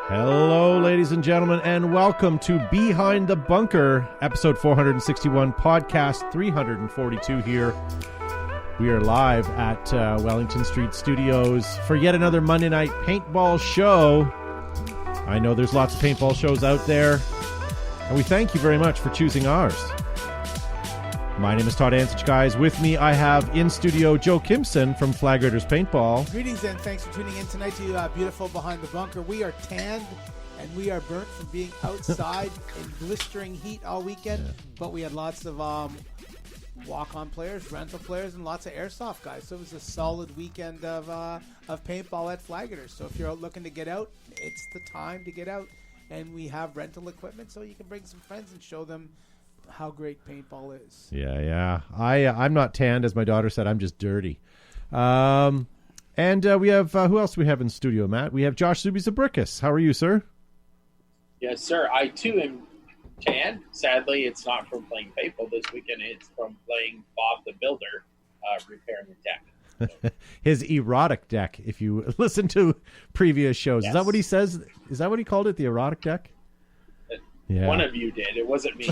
Hello, ladies and gentlemen, and welcome to Behind the Bunker, episode 461, podcast 342 here. We are live at Wellington Street Studios for yet another Monday night paintball show. I know there's lots of paintball shows out there, and we thank you very much for choosing ours. My name is Todd Ansich, guys. With me, I have in studio Joe Kimson from Flag Raiders Paintball. Greetings and thanks for tuning in tonight to beautiful Behind the Bunker. We are tanned and we are burnt from being outside in blistering heat all weekend, but we had lots of walk-on players, rental players, and lots of airsoft guys. So it was a solid weekend of paintball at Flag Raiders. So if you're out looking to get out, it's the time to get out. And we have rental equipment so you can bring some friends and show them how great paintball is. Yeah. I'm not tanned, as my daughter said. I'm just dirty. And we have, who else do we have in studio, Matt? We have Josh Zuby-Zabrickus. How are you, sir? Yes, sir. I, too, am tanned. Sadly, it's not from playing paintball this weekend. It's from playing Bob the Builder, repairing the deck. His erotic deck, if you listen to previous shows. Yes. Is that what he says? Is that what he called it, the erotic deck? Yeah. One of you did. It wasn't me.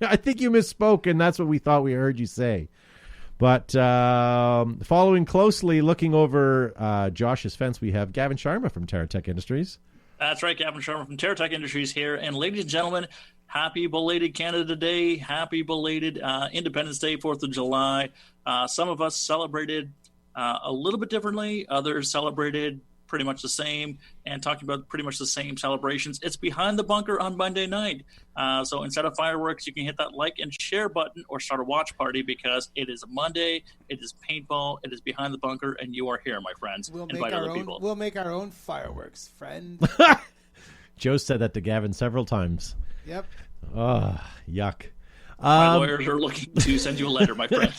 I think you misspoke, and that's what we thought we heard you say. But following closely, looking over Josh's fence, we have Gavin Sharma from TerraTech Industries. That's right, Gavin Sharma from TerraTech Industries here. And ladies and gentlemen, happy belated Canada Day. Happy belated Independence Day, 4th of July. Some of us celebrated a little bit differently. Others celebrated pretty much the same, and talking about pretty much the same celebrations. It's Behind the Bunker on Monday night. So instead of fireworks, you can hit that like and share button or start a watch party, because it is a Monday, it is paintball, it is Behind the Bunker, and you are here, my friends. Invite other people. We'll make our own fireworks, friend. Joe said that to Gavin several times. Yep. Oh, yuck. My lawyers are looking to send you a letter, my friend.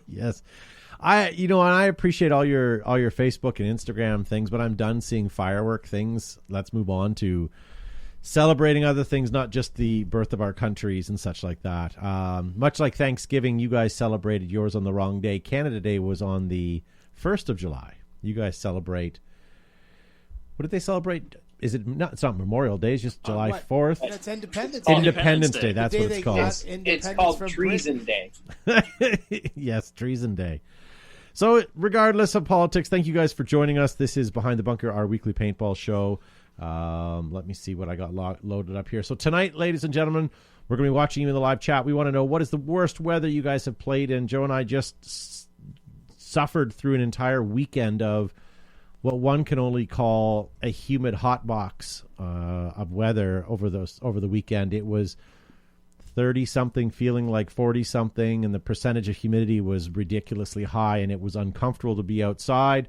Yes. And I appreciate all your Facebook and Instagram things, but I'm done seeing firework things. Let's move on to celebrating other things, not just the birth of our countries and such like that. Much like Thanksgiving, you guys celebrated yours on the wrong day. Canada Day was on the 1st of July. You guys celebrate. What did they celebrate? Is it not? It's not Memorial Day. It's just July 4th. It's Independence Day. Independence Day. That's what it's called. It's called Treason Day. Yes, Treason Day. So regardless of politics, thank you guys for joining us. This is Behind the Bunker, our weekly paintball show. Let me see what I got loaded up here. So tonight, ladies and gentlemen, we're going to be watching you in the live chat. We want to know, what is the worst weather you guys have played in? Joe and I just suffered through an entire weekend of what one can only call a humid hot box of weather over the weekend. It was 30-something feeling like 40-something, and the percentage of humidity was ridiculously high, and it was uncomfortable to be outside.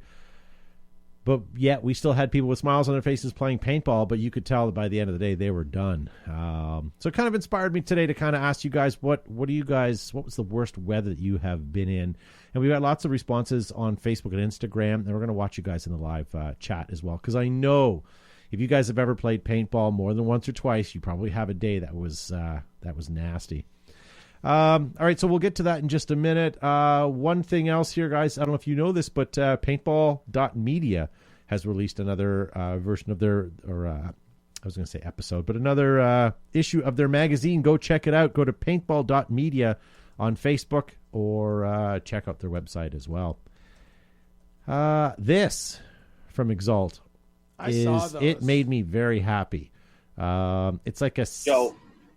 But yet we still had people with smiles on their faces playing paintball, but you could tell that by the end of the day they were done. So it kind of inspired me today to kind of ask you guys, what was the worst weather that you have been in? And we've got lots of responses on Facebook and Instagram, and we're going to watch you guys in the live chat as well, because I know if you guys have ever played paintball more than once or twice, you probably have a day that was nasty. All right, so we'll get to that in just a minute. One thing else here, guys, I don't know if you know this, but paintball.media has released another version of their, episode, but another issue of their magazine. Go check it out. Go to paintball.media on Facebook, or check out their website as well. This from Exalt. It made me very happy. It's like a... Joe,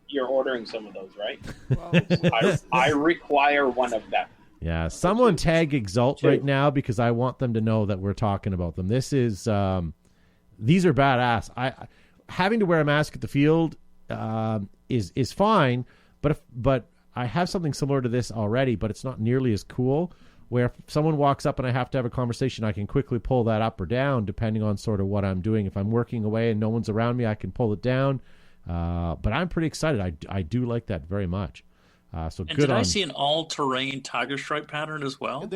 you're ordering some of those, right? Well, I require one of them. Yeah, someone tag Exalt right now, because I want them to know that we're talking about them. This is... these are badass. Having to wear a mask at the field is fine, but I have something similar to this already, but it's not nearly as cool, where if someone walks up and I have to have a conversation, I can quickly pull that up or down depending on sort of what I'm doing. If I'm working away and no one's around me, I can pull it down. But I'm pretty excited. I do like that very much. So and good. Did I see an all-terrain tiger stripe pattern as well?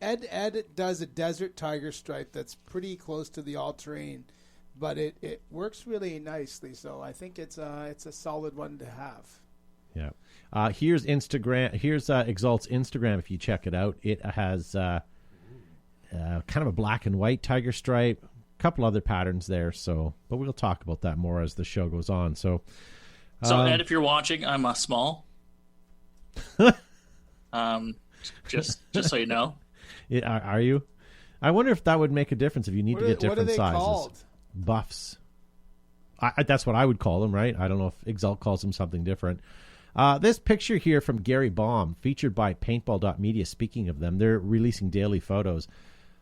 Ed does a desert tiger stripe that's pretty close to the all-terrain, but it works really nicely. So I think it's a solid one to have. Yeah. Here's Instagram. Here's Exalt's Instagram. If you check it out, it has kind of a black and white tiger stripe, couple other patterns there. So, but we'll talk about that more as the show goes on. So Ed, if you're watching, I'm small. Just so you know. Are you? I wonder if that would make a difference if you need to get different sizes. Called? Buffs. That's what I would call them, right? I don't know if Exalt calls them something different. This picture here from Gary Baum, featured by Paintball.media. Speaking of them, they're releasing daily photos.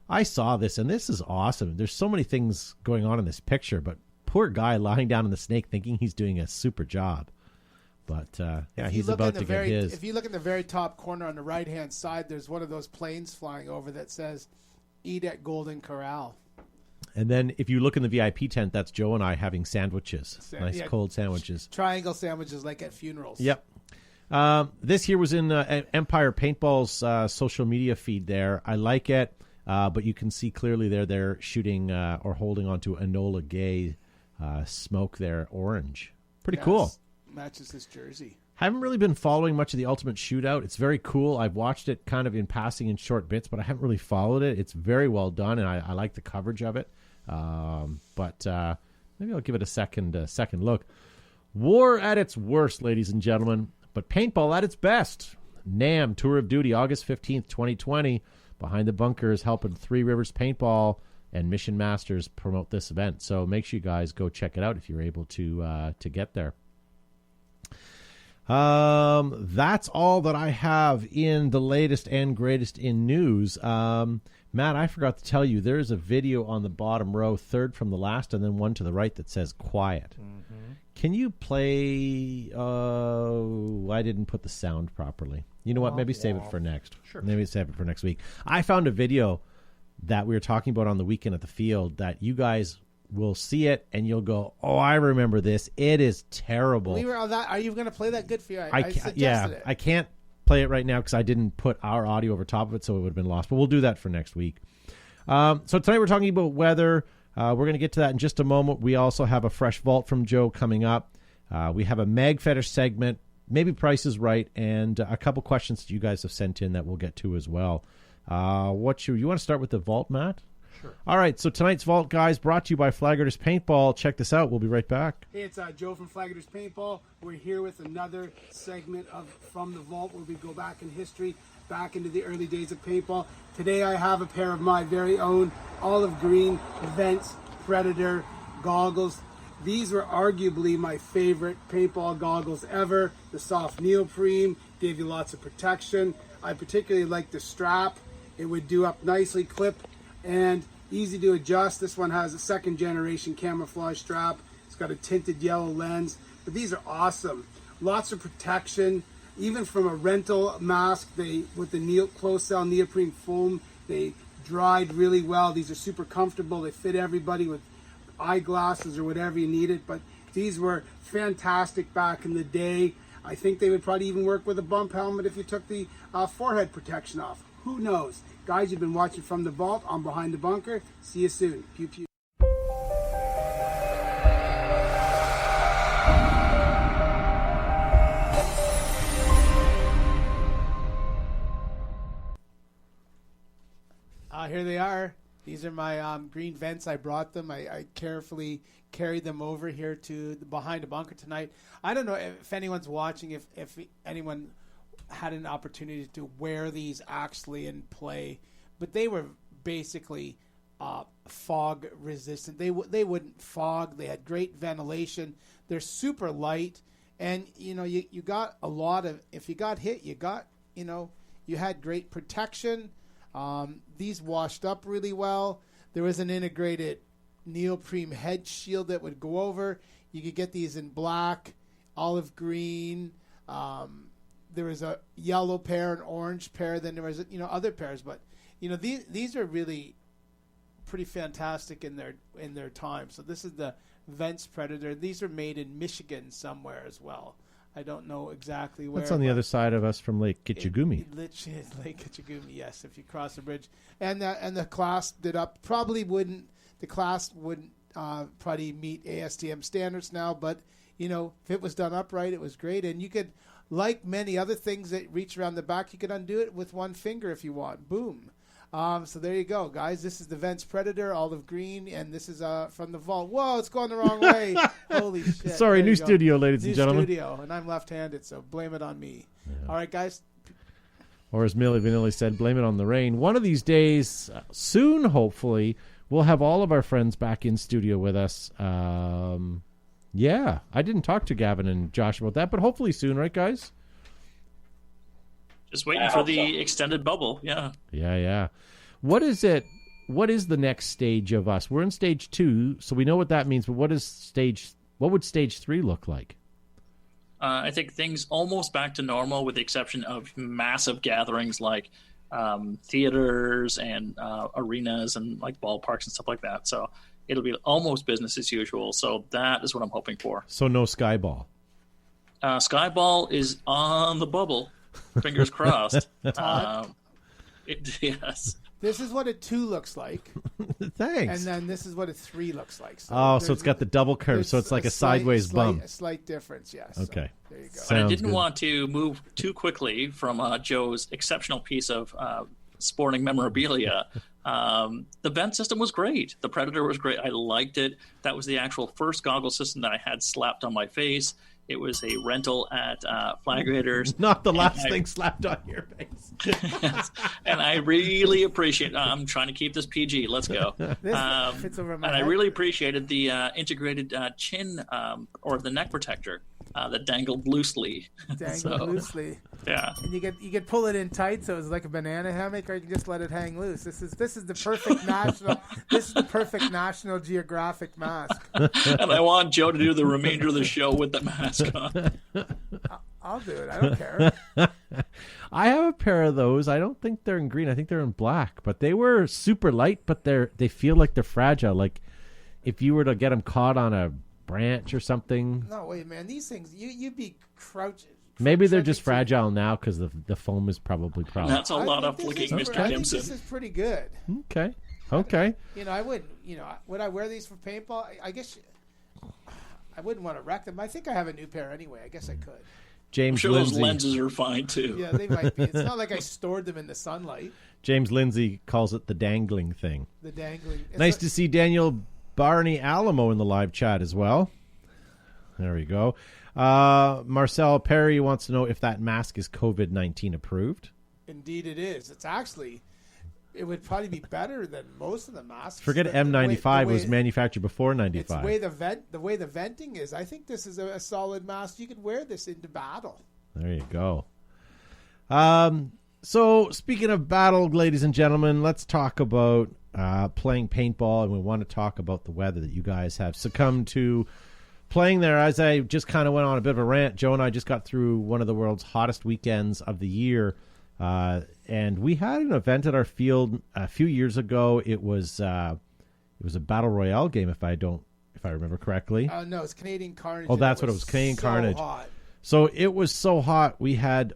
I saw this, and this is awesome. There's so many things going on in this picture, but poor guy lying down in the snake thinking he's doing a super job. But, he's about to get his. If you look in the very top corner on the right-hand side, there's one of those planes flying over that says, "Eat at Golden Corral." And then if you look in the VIP tent, that's Joe and I having sandwiches. Cold sandwiches. Triangle sandwiches like at funerals. Yep. This here was in Empire Paintball's social media feed there. I like it, but you can see clearly they're shooting or holding onto Enola Gay smoke there, orange. Pretty cool. Matches his jersey. Haven't really been following much of the Ultimate Shootout. It's very cool. I've watched it kind of in passing in short bits, but I haven't really followed it. It's very well done, and I like the coverage of it. But maybe I'll give it a second look. War at its worst, ladies and gentlemen, but paintball at its best. NAMM Tour of Duty, August 15th, 2020. Behind the Bunker is helping Three Rivers Paintball and Mission Masters promote this event. So make sure you guys go check it out if you're able to get there. That's all that I have in the latest and greatest in news. Matt, I forgot to tell you, there's a video on the bottom row, third from the last, and then one to the right that says quiet. Mm-hmm. Can you play... I didn't put the sound properly. You know what? Maybe save it for next. Sure. Maybe save it for next week. I found a video that we were talking about on the weekend at the field that you guys will see it and you'll go, oh, I remember this. It is terrible. We were on that. Are you going to play that? Good for you. I suggested it. I can't play it right now because I didn't put our audio over top of it, so it would have been lost. But we'll do that for next week. So tonight we're talking about weather. We're going to get to that in just a moment. We also have a fresh vault from Joe coming up. We have a Mag Fetish segment, maybe Price is Right, and a couple questions that you guys have sent in that we'll get to as well. You want to start with the vault, Matt? Sure. All right, so tonight's Vault, guys, brought to you by Flagger's Paintball. Check this out. We'll be right back. Hey, it's Joe from Flagger's Paintball. We're here with another segment of From the Vault where we go back in history, back into the early days of paintball. Today I have a pair of my very own olive green Vents Predator goggles. These were arguably my favorite paintball goggles ever. The soft neoprene gave you lots of protection. I particularly liked the strap. It would do up nicely, clip, and easy to adjust. This one has a second generation camouflage strap. It's got a tinted yellow lens, but these are awesome. Lots of protection, even from a rental mask. With the closed cell neoprene foam, they dried really well. These are super comfortable. They fit everybody with eyeglasses or whatever you needed, but these were fantastic back in the day. I think they would probably even work with a bump helmet if you took the forehead protection off. Who knows? Guys, you've been watching From the Vault. I'm Behind the Bunker. See you soon. Pew pew. Here they are. These are my green Vents. I brought them. I carefully carried them over here to the Behind the Bunker tonight. I don't know if anyone's watching, if anyone had an opportunity to wear these actually in play, but they were basically fog resistant. They wouldn't fog. They had great ventilation. They're super light, and you got a lot of, if you got hit, you had great protection. These washed up really well. There was an integrated neoprene head shield that would go over. You could get these in black, olive green. There was a yellow pair, an orange pair. Then there was other pairs, but these are really pretty fantastic in their time. So this is the Vents Predator. These are made in Michigan somewhere as well. I don't know exactly where. That's on the other side of us from Lake Kitchigumi. Lake Kitchigumi, yes, if you cross the bridge. And the clasp did up. The clasp wouldn't probably meet ASTM standards now, but, if it was done upright, it was great. And you could, like many other things that reach around the back, you could undo it with one finger if you want. Boom. So there you go, guys. This is the Vents Predator, olive green, and this is from the vault. Whoa, it's going the wrong way. Holy shit. Sorry, new studio, ladies and gentlemen. New studio, and I'm left-handed, so blame it on me. Yeah. All right, guys. Or as Millie Vanilli said, blame it on the rain. One of these days, soon, hopefully, we'll have all of our friends back in studio with us. Yeah, I didn't talk to Gavin and Josh about that, but hopefully soon, right, guys? Just waiting for the extended bubble, yeah. Yeah. What is it? What is the next stage of us? We're in stage 2, so we know what that means, but what would stage 3 look like? I think things almost back to normal with the exception of massive gatherings like theaters and arenas and like ballparks and stuff like that. So it'll be almost business as usual. So that is what I'm hoping for. So no Skyball? Skyball is on the bubble. Fingers crossed. Yes. This is what a 2 looks like. Thanks. And then this is what a 3 looks like. So so it's got the double curve, so it's like a sideways bump. A slight difference, yes. Okay. So there you go. But I didn't want to move too quickly from Joe's exceptional piece of sporting memorabilia. The vent system was great. The Predator was great. I liked it. That was the actual first goggle system that I had slapped on my face. It was a rental at Flag Raiders. Not the last thing slapped on your face. Yes. And I really appreciate I'm trying to keep this PG. Let's go. Fits over my and I head. really appreciated the integrated chin or the neck protector that dangled loosely. Loosely. Yeah. And you could pull it in tight so it's like a banana hammock, or you can just let it hang loose. This is the perfect National Geographic mask. And I want Joe to do the remainder of the show with the mask on. I'll do it. I don't care. I have a pair of those. I don't think they're in green. I think they're in black. But they were super light, but they feel like they're fragile. Like if you were to get them caught on a branch or something. No, wait, man. These things, you'd be crouching. Maybe they're just fragile now because the foam is probably problem. That's a lot of flicking, Mr. I think Gibson. this is pretty good. Okay. I wouldn't. Would I wear these for paintball? I guess I wouldn't want to wreck them. I think I have a new pair anyway. I guess I could. James I'm sure Lindsay. those lenses are fine too. Yeah, they might be. It's not like I stored them in the sunlight. James Lindsay calls it the dangling thing. The dangling. Nice to see Daniel Barney Alamo in the live chat as well. There we go. Marcel Perry wants to know if that mask is COVID-19 approved. Indeed it is. It would probably be better than most of the masks. Forget M95 was manufactured before 95. It's the way the venting is. I think this is a solid mask. You could wear this into battle. There you go. So speaking of battle, ladies and gentlemen, let's talk about playing paintball, and we want to talk about the weather that you guys have succumbed to playing there. As I just kind of went on a bit of a rant, Joe and I just got through one of the world's hottest weekends of the year, and we had an event at our field a few years ago. It was a battle royale game, if I remember correctly. No, it's Canadian Carnage. Oh, that's what it was, Canadian Carnage. Hot. So it was so hot, we had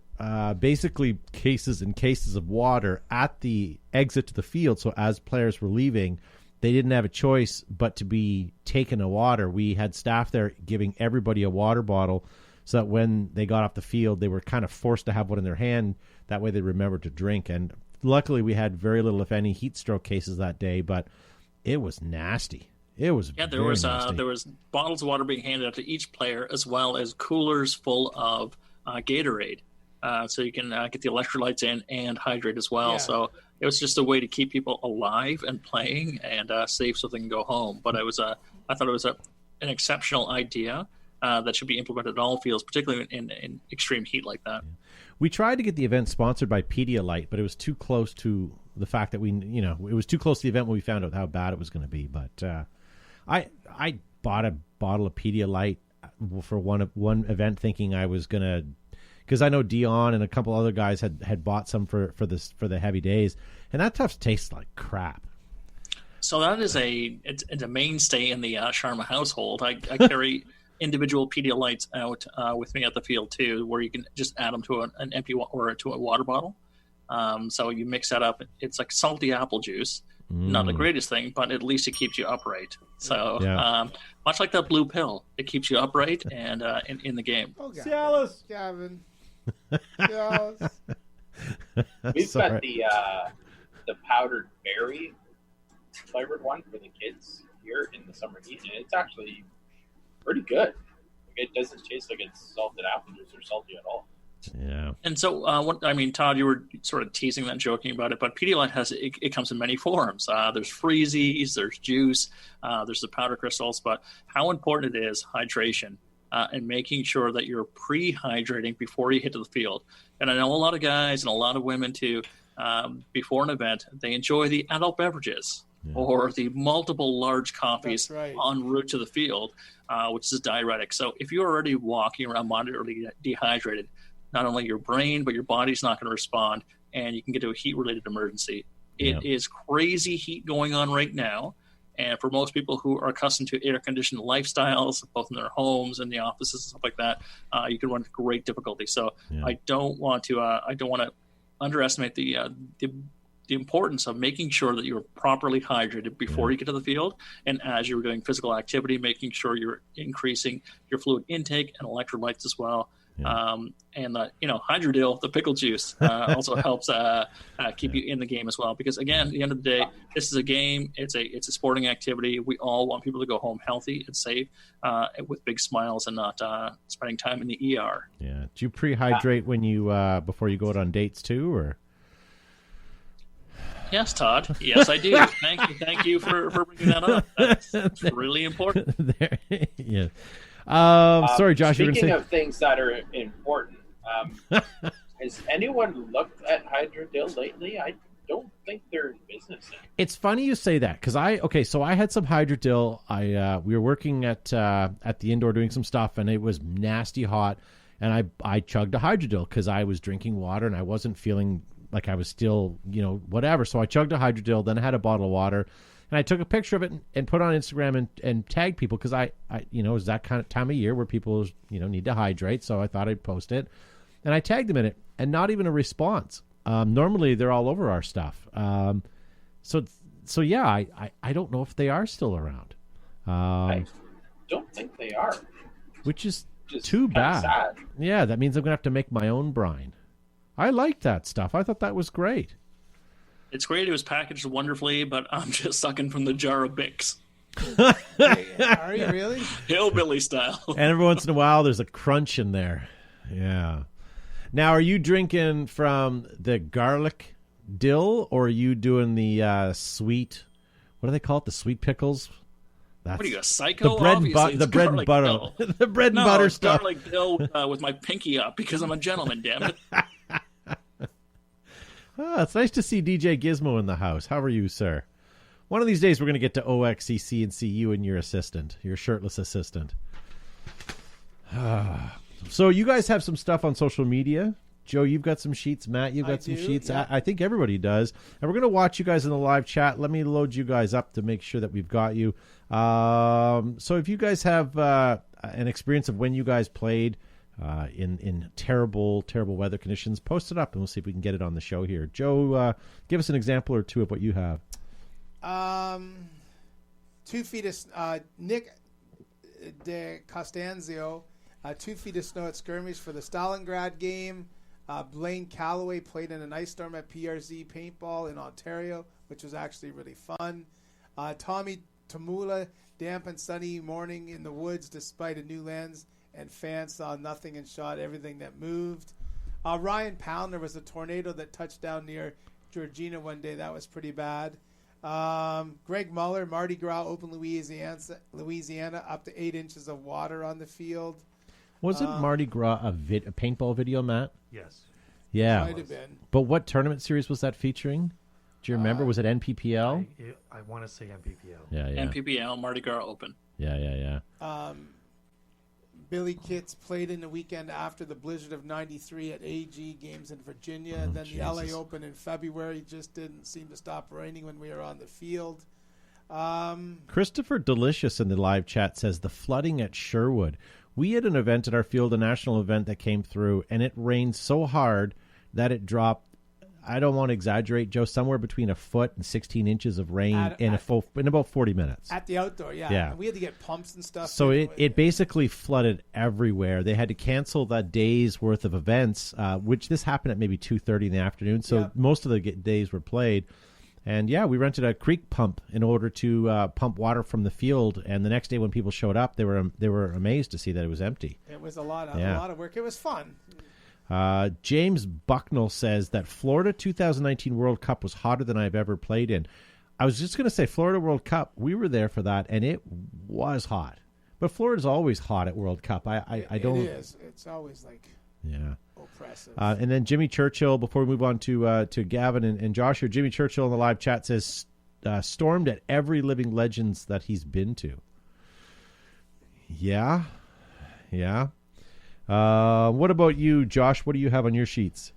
basically cases and cases of water at the exit to the field. So as players were leaving, they didn't have a choice but to be taken a water. We had staff there giving everybody a water bottle so that when they got off the field, they were kind of forced to have one in their hand. That way they remembered to drink. And luckily we had very little, if any, heat stroke cases that day, but it was nasty. It was there was bottles of water being handed out to each player, as well as coolers full of Gatorade, so you can get the electrolytes in and hydrate as well. Yeah. So it was just a way to keep people alive and playing and safe, so they can go home. But I thought it was an exceptional idea that should be implemented in all fields, particularly in extreme heat like that. We tried to get the event sponsored by Pedialyte, but it was too close to the fact that it was too close to the event when we found out how bad it was going to be. But I bought a bottle of Pedialyte for one event, thinking I was gonna, because I know Dion and a couple other guys had bought some for the heavy days, and that stuff tastes like crap. So that is it's a mainstay in the Sharma household. I carry individual Pedialytes out with me at the field too, where you can just add them to an empty or to a water bottle. So you mix that up. It's like salty apple juice. Not the greatest thing, but at least it keeps you upright. So much like that blue pill, it keeps you upright and in the game. Oh, Gavin. Yes. We've got the the powdered berry flavored one for the kids here in the summer heat, and it's actually pretty good. It doesn't taste like it's salted apple juice or salty at all. Yeah. And so, Todd, you were sort of teasing that, joking about it, but Pedialyte it comes in many forms. There's freezies, there's juice, there's the powder crystals. But how important it is hydration and making sure that you're pre-hydrating before you hit to the field. And I know a lot of guys and a lot of women too. Before an event, they enjoy the adult beverages or the multiple large coffees en route to the field, which is diuretic. So if you're already walking around moderately dehydrated, not only your brain, but your body's not going to respond, and you can get to a heat-related emergency. It is crazy heat going on right now, and for most people who are accustomed to air-conditioned lifestyles, both in their homes and the offices and stuff like that, you can run into great difficulty. So I don't want to underestimate the importance of making sure that you're properly hydrated before you get to the field, and as you're doing physical activity, making sure you're increasing your fluid intake and electrolytes as well. And Hydrodil, the pickle juice, also helps keep you in the game as well. Because again, at the end of the day, this is a game. It's a sporting activity. We all want people to go home healthy and safe, with big smiles and not spending time in the ER. Yeah. Do you pre-hydrate when you before you go out on dates too, or? Yes, Todd. Yes, I do. Thank you for bringing that up. That's really important. Yeah. Sorry, Josh. Speaking of things that are important, has anyone looked at Hydrodil lately? I don't think they're in business anymore. It's funny you say that because I had some Hydrodil. We were working at the indoor doing some stuff, and it was nasty hot, and I chugged a Hydrodil because I was drinking water and I wasn't feeling like I was still whatever. So I chugged a Hydrodil, then I had a bottle of water. And I took a picture of it and put it on Instagram and tagged people because I it was that kind of time of year where people, need to hydrate. So I thought I'd post it. And I tagged them in it and not even a response. Normally they're all over our stuff. So yeah, I don't know if they are still around. I don't think they are. Which is just too bad. Sad. Yeah, that means I'm going to have to make my own brine. I liked that stuff. I thought that was great. It's great. It was packaged wonderfully, but I'm just sucking from the jar of Bix. Are you really? Hillbilly style. And every once in a while, there's a crunch in there. Yeah. Now, are you drinking from the garlic dill, or are you doing the sweet? What do they call it? The sweet pickles. What are you, a psycho? The bread and butter. The bread and butter stuff. Garlic dill with my pinky up because I'm a gentleman. Damn it. It's nice to see DJ Gizmo in the house. How are you, sir? One of these days, we're going to get to OXCC and see you and your assistant, your shirtless assistant. So you guys have some stuff on social media. Joe, you've got some sheets. Matt, you've got some sheets. Yeah. I think everybody does. And we're going to watch you guys in the live chat. Let me load you guys up to make sure that we've got you. So if you guys have an experience of when you guys played in terrible weather conditions, post it up and we'll see if we can get it on the show here. Joe, give us an example or two of what you have. 2 feet of Nick de Costanzo, 2 feet of snow at skirmish for the Stalingrad game. Blaine Calloway played in an ice storm at PRZ Paintball in Ontario, which was actually really fun. Tommy Tamula, damp and sunny morning in the woods despite a new lens, and fans saw nothing and shot everything that moved. Ryan Pound, there was a tornado that touched down near Georgina one day. That was pretty bad. Greg Muller, Mardi Gras, Open Louisiana, up to 8 inches of water on the field. Wasn't Mardi Gras a paintball video, Matt? Yes. Yeah. Might have been. But what tournament series was that featuring? Do you remember? Was it NPPL? I want to say NPPL. Yeah. NPPL, Mardi Gras Open. Yeah. Billy Kitts played in the weekend after the blizzard of '93 at AG Games in Virginia. Then the LA Open in February just didn't seem to stop raining when we were on the field. Christopher Delicious in the live chat says the flooding at Sherwood. We had an event at our field, a national event that came through, and it rained so hard that it dropped, I don't want to exaggerate, Joe, somewhere between a foot and 16 inches of rain in about 40 minutes. At the outdoor, yeah. And we had to get pumps and stuff. So it basically flooded everywhere. They had to cancel that day's worth of events, which this happened at maybe 2:30 in the afternoon. So most of the days were played. And yeah, we rented a creek pump in order to pump water from the field. And the next day when people showed up, they were amazed to see that it was empty. It was a lot of work. It was fun. James Bucknell says that Florida 2019 World Cup was hotter than I've ever played in. I was just going to say Florida World Cup. We were there for that, and it was hot. But Florida's always hot at World Cup. I don't. It is. It's always oppressive. And then Jimmy Churchill, before we move on to Gavin and Josh here, Jimmy Churchill in the live chat says stormed at every Living Legends that he's been to. Yeah. What about you, Josh? What do you have on your sheets?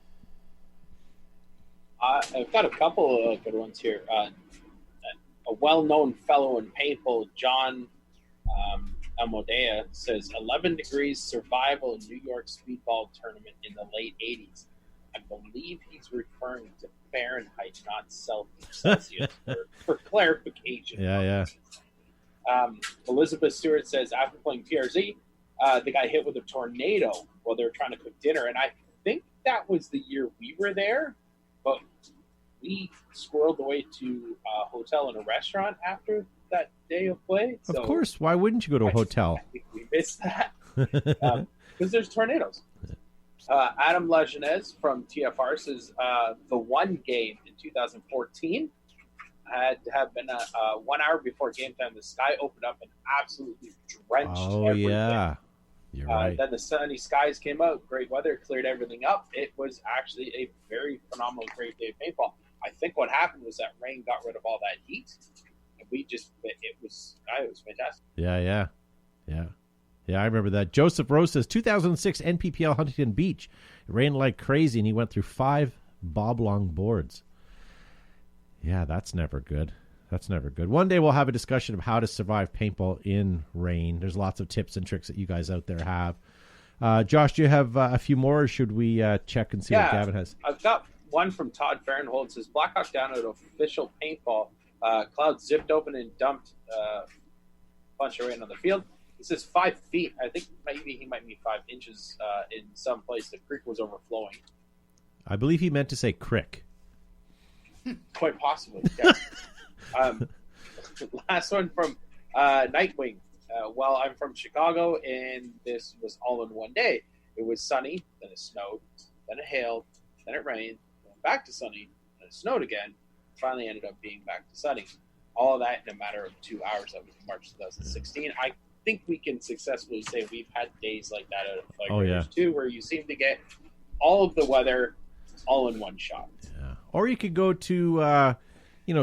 I've got a couple of good ones here. A well-known fellow in paintball, John Amodea, says 11 degrees survival New York speedball tournament in the late 80s. I believe he's referring to Fahrenheit, not Celsius, for clarification. Yeah. Elizabeth Stewart says after playing PRZ, they got hit with a tornado while they were trying to cook dinner. And I think that was the year we were there, but we squirreled away to a hotel and a restaurant after that day of play. So of course. Why wouldn't you go to a hotel? I think we missed that because there's tornadoes. Adam Lajeunesse from TFR says the one game in 2014 had to have been 1 hour before game time. The sky opened up and absolutely drenched everything. Yeah. You're right. Then the sunny skies came out, great weather, cleared everything up. It was actually a very phenomenal, great day of paintball. I think what happened was that rain got rid of all that heat, and it was fantastic. Yeah, I remember that. Joseph Rose says 2006 NPPL Huntington Beach. It rained like crazy, and he went through 5 bob-long boards. Yeah, that's never good. One day we'll have a discussion of how to survive paintball in rain. There's lots of tips and tricks that you guys out there have. Josh, do you have a few more, or should we check and see what Gavin has? I've got one from Todd Fahrenhold. It says Blackhawk down at official paintball. Cloud zipped open and dumped a bunch of rain on the field. It says 5 feet. I think maybe he might mean 5 inches in some place. The creek was overflowing. I believe he meant to say crick. Quite possibly, yes. Last one from Nightwing. Well, I'm from Chicago, and this was all in one day. It was sunny, then it snowed, then it hailed, then it rained, then back to sunny, then it snowed again. Finally ended up being back to sunny. All of that in a matter of 2 hours. That was March 2016. I think we can successfully say we've had days like that at Flag Raiders too, where you seem to get all of the weather all in one shot. Yeah. Or you could go to,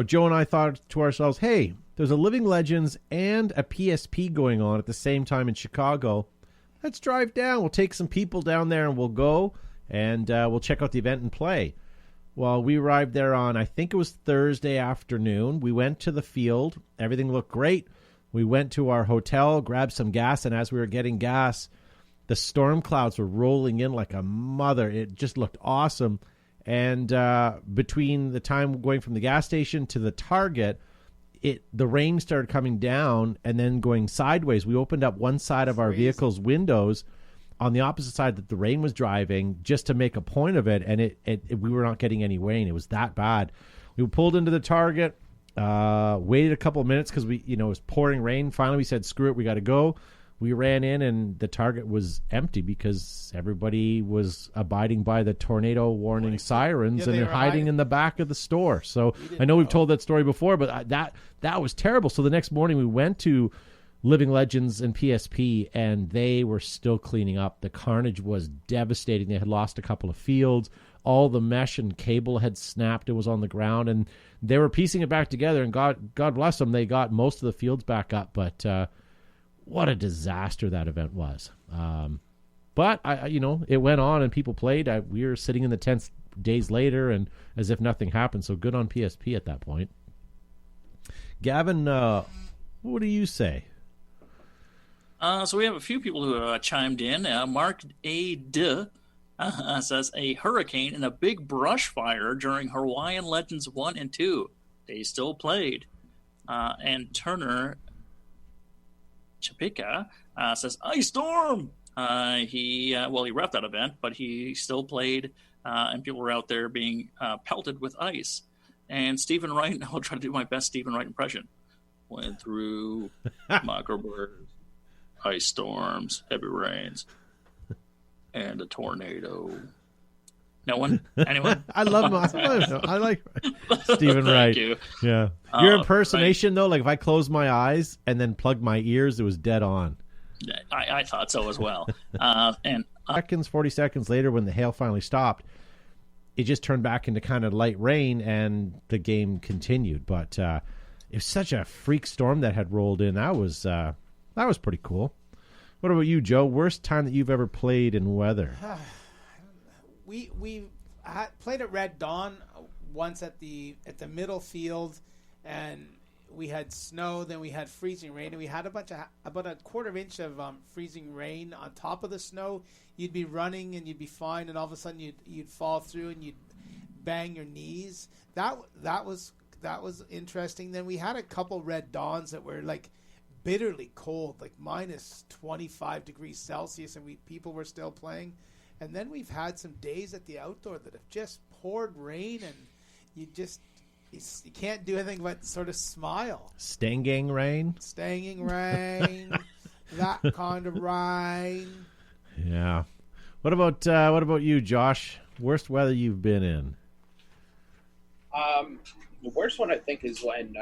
Joe and I thought to ourselves, hey, there's a Living Legends and a PSP going on at the same time in Chicago. Let's drive down. We'll take some people down there and we'll go and we'll check out the event and play. Well, we arrived there on, I think it was Thursday afternoon. We went to the field. Everything looked great. We went to our hotel, grabbed some gas, and as we were getting gas, the storm clouds were rolling in like a mother. It just looked awesome. And between the time going from the gas station to the Target, the rain started coming down and then going sideways. We opened up one side of our vehicle's windows on the opposite side that the rain was driving just to make a point of it, and we were not getting any rain. It was that bad. We pulled into the Target, waited a couple of minutes because it was pouring rain. Finally, we said, screw it, we got to go. We ran in, and the Target was empty because everybody was abiding by the tornado warning sirens, and they're hiding in the back of the store. So I know we've told that story before, but that was terrible. So the next morning we went to Living Legends and PSP, and they were still cleaning up. The carnage was devastating. They had lost a couple of fields. All the mesh and cable had snapped and was on the ground, and they were piecing it back together, and God bless them, they got most of the fields back up, but what a disaster that event was. But it went on and people played. We were sitting in the tents days later and as if nothing happened. So good on PSP at that point. Gavin, what do you say? So we have a few people who chimed in. Mark A. D. Says a hurricane and a big brush fire during Hawaiian Legends 1 and 2. They still played. And Turner Chapika says ice storm. He reffed that event, but he still played, and people were out there being pelted with ice. And Stephen Wright, I'll try to do my best Stephen Wright impression. Went through microbursts, ice storms, heavy rains, and a tornado. No one? Anyone? I love I like Stephen Wright. Thank you. Yeah. Your impersonation, though, like if I closed my eyes and then plugged my ears, it was dead on. I thought so as well. And 40 seconds later, when the hail finally stopped, it just turned back into kind of light rain and the game continued. But it was such a freak storm that had rolled in. That was pretty cool. What about you, Joe? Worst time that you've ever played in weather? We played at Red Dawn once at the middle field, and we had snow. Then we had freezing rain, and we had about a quarter inch of freezing rain on top of the snow. You'd be running and you'd be fine, and all of a sudden you'd fall through and you'd bang your knees. That was interesting. Then we had a couple Red Dawns that were like bitterly cold, like minus 25 degrees Celsius, and people were still playing. And then we've had some days at the outdoor that have just poured rain, and you can't do anything but sort of smile. Stinging rain, that kind of rain. Yeah. What about you, Josh? Worst weather you've been in? The worst one I think is when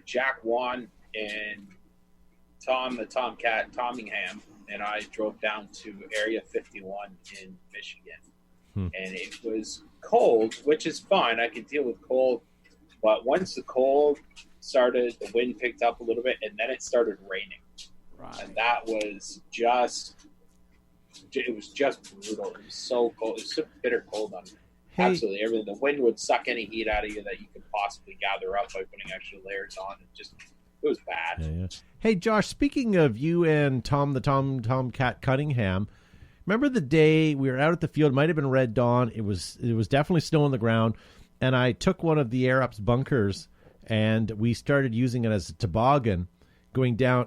Jack Wan and Tom the Tomcat Tommingham and I drove down to Area 51 in Michigan. And it was cold, which is fine. I can deal with cold. But once the cold started, the wind picked up a little bit, and then it started raining. Right. And that was just brutal. It was so cold. It was so bitter cold on absolutely everything. The wind would suck any heat out of you that you could possibly gather up by putting extra layers on. It was bad. Yeah. Hey, Josh, speaking of you and Tomcat Cunningham, remember the day we were out at the field? It might have been Red Dawn. It was definitely snow on the ground, and I took one of the Air Up's bunkers, and we started using it as a toboggan,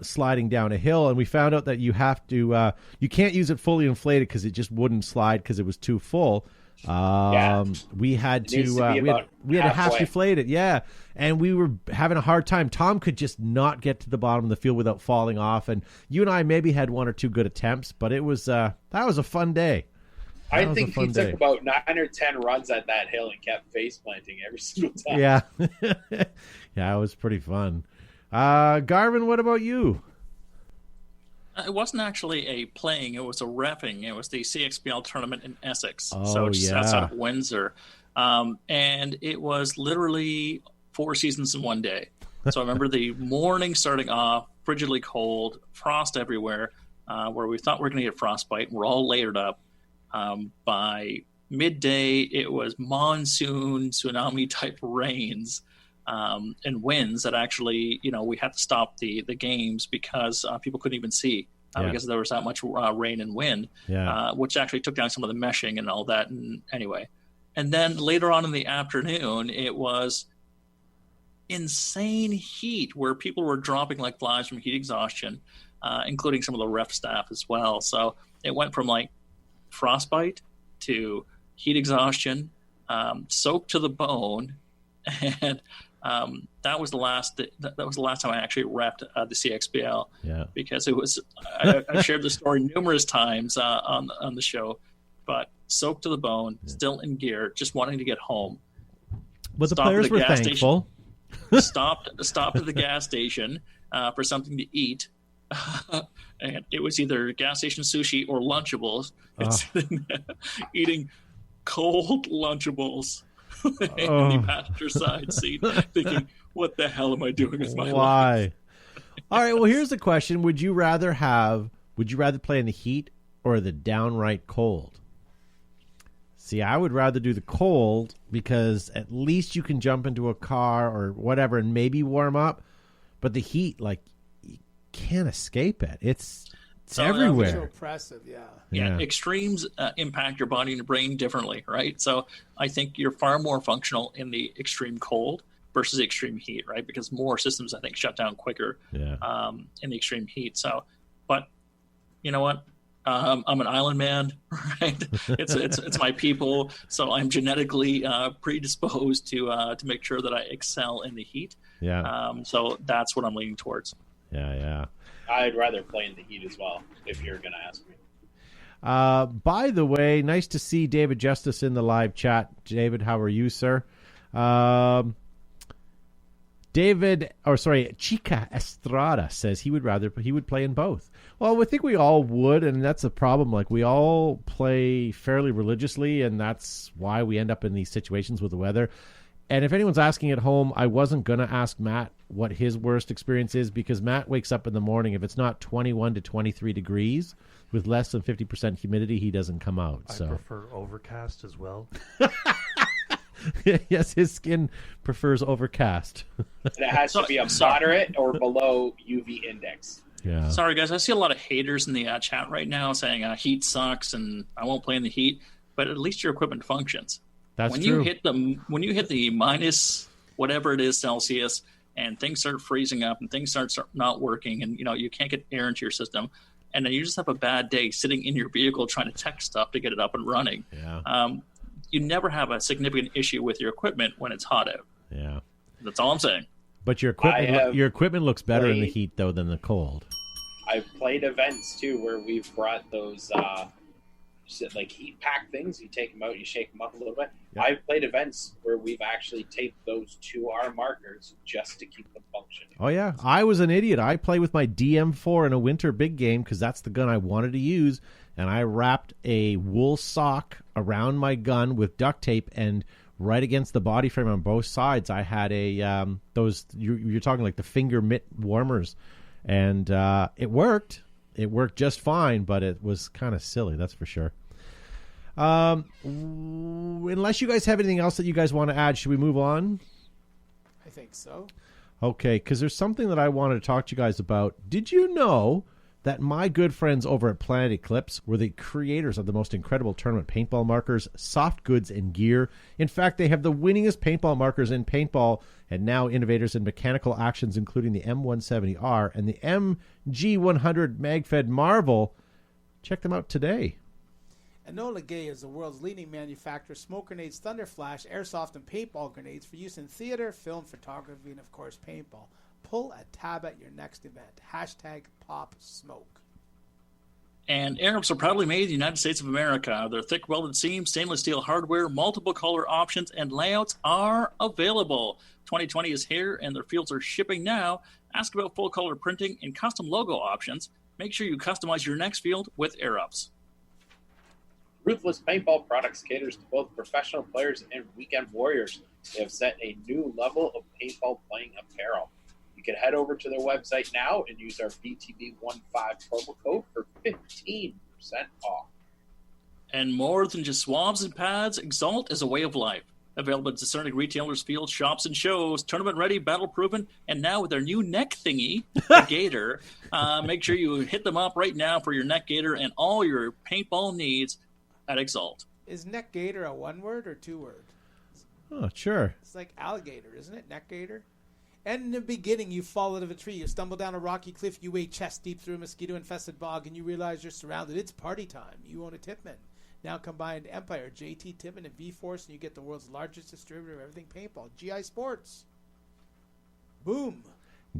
sliding down a hill, and we found out that you have to you can't use it fully inflated because it just wouldn't slide because it was too full. We had to half deflate it, and we were having a hard time. Tom could just not get to the bottom of the field without falling off, and you and I maybe had one or two good attempts, but it was that was a fun day. I think he took about 9 or 10 runs at that hill and kept face planting every single time. Yeah. Yeah, it was pretty fun. Garvin, what about you? It wasn't actually a playing; it was a repping. It was the CXPL tournament in Essex, just outside of Windsor, and it was literally 4 seasons in one day. So I remember the morning starting off frigidly cold, frost everywhere, where we thought we were going to get frostbite. We're all layered up. By midday, it was monsoon, tsunami type rains. And winds that actually, we had to stop the games because people couldn't even see because there was that much rain and wind, which actually took down some of the meshing and all that. And anyway, and then later on in the afternoon, it was insane heat where people were dropping like flies from heat exhaustion, including some of the ref staff as well. So it went from like frostbite to heat exhaustion, soaked to the bone, and that was the last time I actually repped the CXPL. Because it was I shared the story numerous times on the show, but soaked to the bone, still in gear, just wanting to get home. But the players were thankful. Stopped at the gas station for something to eat, and it was either gas station sushi or Lunchables. Sitting there, eating cold Lunchables. In the passenger side seat, thinking, what the hell am I doing with my life? All right, well, here's the question. Would you rather play in the heat or the downright cold? See, I would rather do the cold because at least you can jump into a car or whatever and maybe warm up. But the heat, like, you can't escape it. It's everywhere. So oppressive, Yeah, extremes impact your body and your brain differently, right? So I think you're far more functional in the extreme cold versus the extreme heat, right? Because more systems, I think, shut down quicker in the extreme heat. So, but you know what? I'm an island man, right? It's my people, so I'm genetically predisposed to make sure that I excel in the heat. Yeah. So that's what I'm leaning towards. Yeah. I'd rather play in the heat as well, if you're going to ask me. By the way, nice to see David Justice in the live chat. David, how are you, sir? Chica Estrada says he would play in both. Well, I think we all would, and that's a problem. Like, we all play fairly religiously, and that's why we end up in these situations with the weather. And if anyone's asking at home, I wasn't going to ask Matt what his worst experience is, because Matt wakes up in the morning. If it's not 21 to 23 degrees with less than 50% humidity, he doesn't come out. I prefer overcast as well. Yes, his skin prefers overcast. And it has to be a moderate or below UV index. Yeah. Sorry, guys. I see a lot of haters in the chat right now saying heat sucks and I won't play in the heat. But at least your equipment functions. That's when true. When you hit the minus whatever it is Celsius and things start freezing up and things start not working and you can't get air into your system, and then you just have a bad day sitting in your vehicle trying to tech stuff to get it up and running. Yeah. You never have a significant issue with your equipment when it's hot out. Yeah. That's all I'm saying. But your equipment looks better in the heat though than the cold. I've played events too where we've brought those like heat pack things. You take them out, you shake them up a little bit. Yep. I've played events where we've actually taped those to our markers just to keep them functioning. Oh yeah, I was an idiot. I play with my DM4 in a winter big game because that's the gun I wanted to use, and I wrapped a wool sock around my gun with duct tape, and right against the body frame on both sides, I had a those you're talking like the finger mitt warmers, and it worked. It worked just fine, but it was kind of silly, that's for sure. Unless you guys have anything else that you guys want to add, should we move on? I think so. Okay, because there's something that I wanted to talk to you guys about. Did you know that my good friends over at Planet Eclipse were the creators of the most incredible tournament paintball markers, soft goods, and gear? In fact, they have the winningest paintball markers in paintball, and now innovators in mechanical actions, including the M170R and the MG100 MagFed Marvel. Check them out today. Enola Gay is the world's leading manufacturer of smoke grenades, thunder flash, airsoft, and paintball grenades for use in theater, film, photography, and, of course, paintball. Pull a tab at your next event. #PopSmoke. And Arabs are proudly made in the United States of America. Their thick welded seams, stainless steel hardware, multiple color options, and layouts are available. 2020 is here, and their fields are shipping now. Ask about full color printing and custom logo options. Make sure you customize your next field with Arabs. Ruthless Paintball Products caters to both professional players and weekend warriors. They have set a new level of paintball playing apparel. You can head over to their website now and use our BTB15 promo code for 15% off. And more than just swabs and pads, Exalt is a way of life. Available at discerning retailers, fields, shops, and shows. Tournament ready, battle proven, and now with their new neck thingy, the Gator. Make sure you hit them up right now for your neck gator and all your paintball needs at Exalt. Is neck gator a one word or two word? Oh, sure. It's like alligator, isn't it? Neck gator. And in the beginning, you fall out of a tree. You stumble down a rocky cliff. You wade chest deep through a mosquito-infested bog, and you realize you're surrounded. It's party time. You own a Tipman. Now combined Empire, JT Tipman, and V-Force, and you get the world's largest distributor of everything paintball. GI Sports. Boom.